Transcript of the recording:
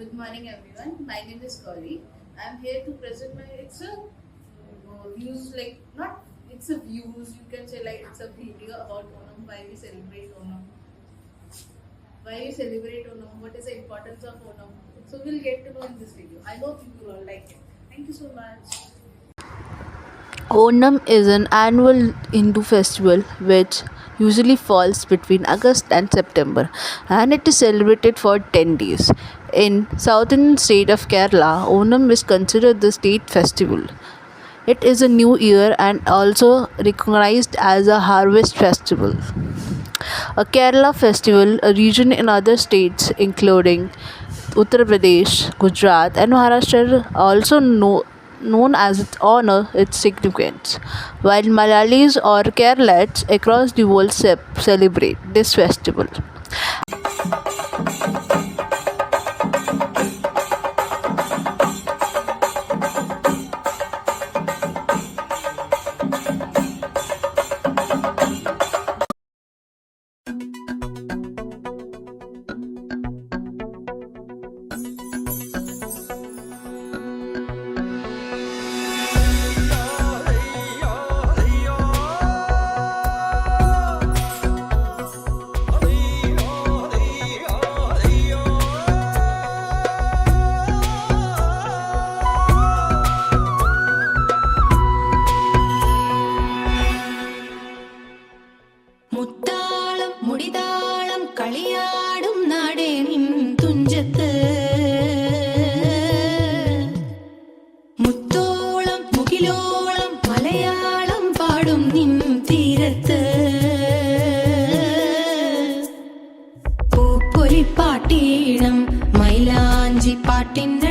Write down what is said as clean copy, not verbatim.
Good morning, everyone. My name is Gauri. I'm here to present my views not it's a views, you can say, like, it's a video about Onam, why we celebrate Onam, what is the importance of Onam. So we'll get to know in this video. I hope you will all like it. Thank you so much. Onam is an annual Hindu festival which usually falls between August and September, and it is celebrated for 10 days. In southern state of Kerala, Onam is considered the state festival. It is a new year and also recognized as a harvest festival. A Kerala festival, a region in other states including Uttar Pradesh, Gujarat, and Maharashtra, also known as its honor its significance, while Malayalis or Keralites across the world celebrate this festival. മുത്താളം മുടിതാളം കളിയാടും നാടേ നിൻ തുഞ്ചത്ത് മുത്തോളം മുകിലോളം മലയാളം പാടും നിൻ തീരത്ത് പൂപ്പൊലിപ്പാട്ടീണം മൈലാഞ്ചി പാട്ടിൻ്റെ